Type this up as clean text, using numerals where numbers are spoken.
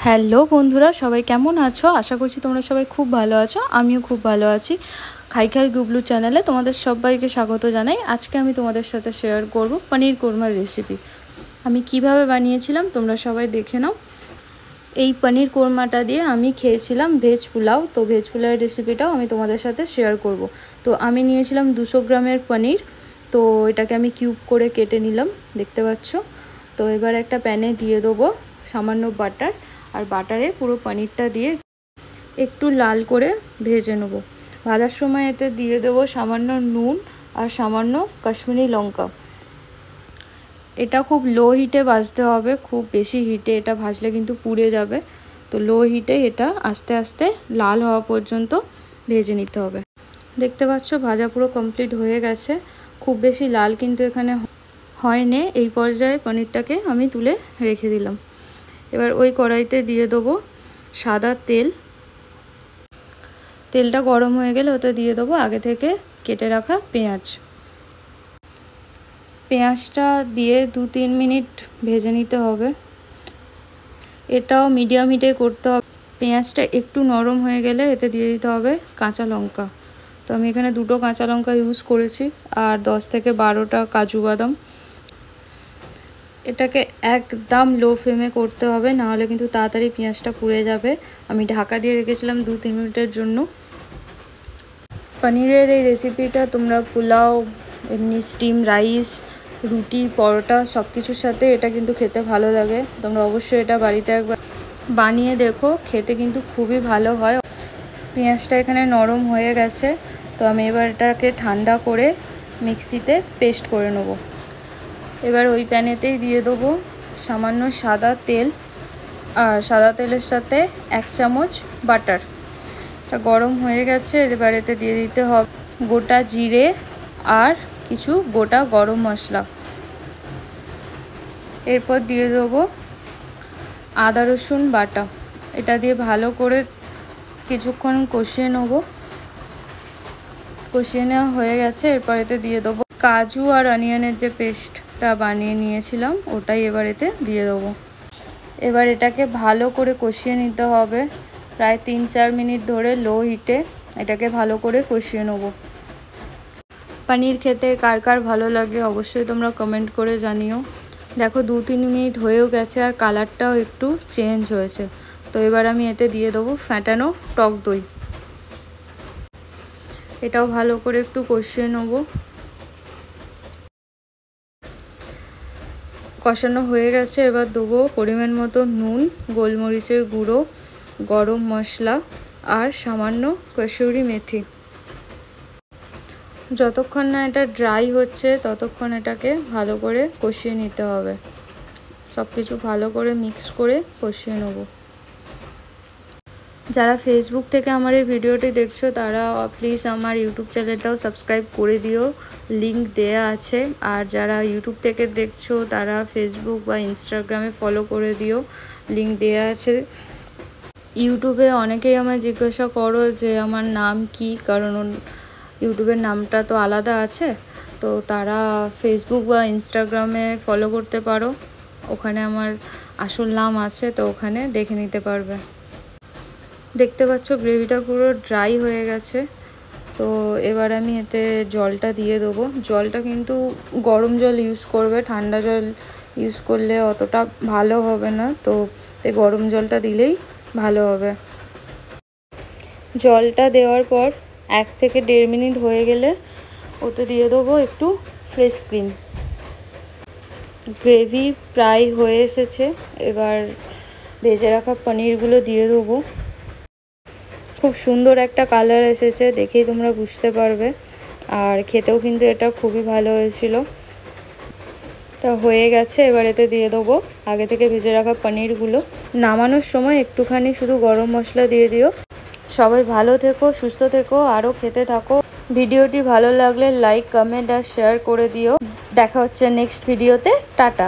Hello বন্ধুরা, সবাই কেমন আছো? আশা করছি তোমরা সবাই খুব ভালো আছো। আমিও খুব ভালো আছি। খাই খাই গুবলু চ্যানেলে তোমাদের সবাইকে স্বাগত জানাই। আজকে আমি তোমাদের সাথে শেয়ার করব পনির কোরমার রেসিপি। আমি কিভাবে বানিয়েছিলাম তোমরা সবাই দেখে নাও। এই পনির কোরমাটা দিয়ে আমি খেয়েছিলাম ভেজ পোলাও। তো ভেজ পোলাওয়ের রেসিপিটাও আমি তোমাদের সাথে শেয়ার করব। তো আমি নিয়েছিলাম 200 গ্রামের পনির। তো এটাকে আমি কিউব করে কেটে নিলাম, দেখতে পাচ্ছ। তো এবার একটা প্যানে দিয়ে দেবো সামান্য বাটার, আর বাটারে পুরো পনিরটা দিয়ে একটু লাল করে ভেজে নেব। ভাজার সময় এতে দিয়ে দেবো সামান্য নুন আর সামান্য কাশ্মীরি লঙ্কা। এটা খুব লো হিটে ভাজতে হবে, খুব বেশি হিটে এটা ভাজলে কিন্তু পুড়ে যাবে। তো লো হিটে এটা আস্তে আস্তে লাল হওয়া পর্যন্ত ভেজে নিতে হবে। দেখতে পাচ্ছ ভাজা পুরো কমপ্লিট হয়ে গেছে। খুব বেশি লাল কিন্তু এখানে হয়নি। এই পর্যায়ে পনিরটাকে আমি তুলে রেখে দিলাম। এবার ওই কড়াইতে দিয়ে দেবো সাদা তেল। তেলটা গরম হয়ে গেলে ওতে দিয়ে দেবো আগে থেকে কেটে রাখা পেঁয়াজ। পেঁয়াজটা দিয়ে 2-3 মিনিট ভেজে নিতে হবে। এটাও মিডিয়াম হিটে করতে হবে। পেঁয়াজটা একটু নরম হয়ে গেলে এতে দিয়ে দিতে হবে কাঁচা লঙ্কা। তো আমি এখানে 2টো কাঁচা লঙ্কা ইউজ করেছি, আর 10 থেকে 12টা কাজু বাদাম। এটাকে একদম লো ফ্লেমে করতে হবে, নাহলে কিন্তু তাড়াতাড়ি পেঁয়াজটা পুড়ে যাবে। আমি ঢাকা দিয়ে রেখেছিলাম 2-3 মিনিটের জন্য। পনিরের এই রেসিপিটা তোমরা পোলাও, এমনি স্টিম রাইস, রুটি, পরোটা সব কিছুর সাথে এটা কিন্তু খেতে ভালো লাগে। তোমরা অবশ্যই এটা বাড়িতে একবার বানিয়ে দেখো, খেতে কিন্তু খুবই ভালো হয়। পেঁয়াজটা এখানে নরম হয়ে গেছে। তো আমি এবার এটাকে ঠান্ডা করে মিক্সিতে পেস্ট করে নেব। এবার ওই প্যানেতেই দিয়ে দেবো সামান্য সাদা তেল, আর সাদা তেলের সাথে 1 চামচ বাটার। এটা গরম হয়ে গেছে। এবার এতে দিয়ে দিতে হবে গোটা জিরে আর কিছু গোটা গরম মশলা। এরপর দিয়ে দেবো আদা রসুন বাটা। এটা দিয়ে ভালো করে কিছুক্ষণ কষিয়ে নেব। কষিয়ে নেওয়া হয়ে গেছে। এরপর এতে দিয়ে দেবো কাজু আর অনিয়নের যে পেস্টটা বানিয়ে নিয়েছিলাম, ওটাই এবার এতে দিয়ে দেবো। এবার এটাকে ভালো করে কষিয়ে নিতে হবে, প্রায় 3-4 মিনিট ধরে লো হিটে এটাকে ভালো করে কষিয়ে নেব। পনির খেতে কার কার ভালো লাগে অবশ্যই তোমরা কমেন্ট করে জানিও। দেখো 2-3 মিনিট হয়েও গেছে আর কালারটাও একটু চেঞ্জ হয়েছে। তো এবার আমি এতে দিয়ে দেবো ফ্যাটানো টক দই। এটাও ভালো করে একটু কষিয়ে নেব। কষানো হয়ে গেছে। এবার দেবো পরিমাণ মতো নুন, গোলমরিচের গুঁড়ো, গরম মশলা আর সামান্য কসুরি মেথি। যতক্ষণ না এটা ড্রাই হচ্ছে ততক্ষণ এটাকে ভালো করে কষিয়ে নিতে হবে। সব কিছু ভালো করে মিক্স করে কষিয়ে নেব। যারা ফেসবুক থেকে আমার এই ভিডিওটি দেখছো তারা প্লিজ আমার ইউটিউব চ্যানেলটাও সাবস্ক্রাইব করে দিও, লিংক দেয়া আছে। আর যারা ইউটিউব থেকে দেখছো তারা ফেসবুক বা ইনস্টাগ্রামে ফলো করে দিও, লিংক দেয়া আছে। ইউটিউবে অনেকেই আমায় জিজ্ঞাসা করো যে আমার নাম কি, কারণ ইউটিউবের নামটা তো আলাদা আছে। তো তারা ফেসবুক বা ইনস্টাগ্রামে ফলো করতে পারো, ওখানে আমার আসল নাম আছে, তো ওখানে দেখে নিতে পারবে। দেখতে পাচ্ছ গ্রেভিটা পুরো ড্রাই হয়ে গেছে। তো এবার আমি এতে জলটা দিয়ে দেবো। জলটা কিন্তু গরম জল ইউজ করবে, ঠান্ডা জল ইউজ করলে অতটা ভালো হবে না। তো গরম জলটা দিলেই ভালো হবে। জলটা দেওয়ার পর 1 থেকে 1.5 মিনিট হয়ে গেলে ওতে দিয়ে দেবো একটু ফ্রেশ ক্রিম। গ্রেভি প্রায় হয়ে এসেছে। এবার ভেজে রাখা পনিরগুলো দিয়ে দেবো। খুব সুন্দর একটা কালার এসেছে, দেখেই তোমরা বুঝতে পারবে। আর খেতেও কিন্তু এটা খুবই ভালো হয়েছিল। তা হয়ে গেছে। এবার এতে দিয়ে দেবো আগে থেকে ভেজে রাখা পনিরগুলো। নামানোর সময় একটুখানি শুধু গরম মশলা দিয়ে দিও। সবাই ভালো থেকো, সুস্থ থেকো, আরও খেতে থাকো। ভিডিওটি ভালো লাগলে লাইক, কমেন্ট আর শেয়ার করে দিও। দেখা হচ্ছে নেক্সট ভিডিওতে। টাটা।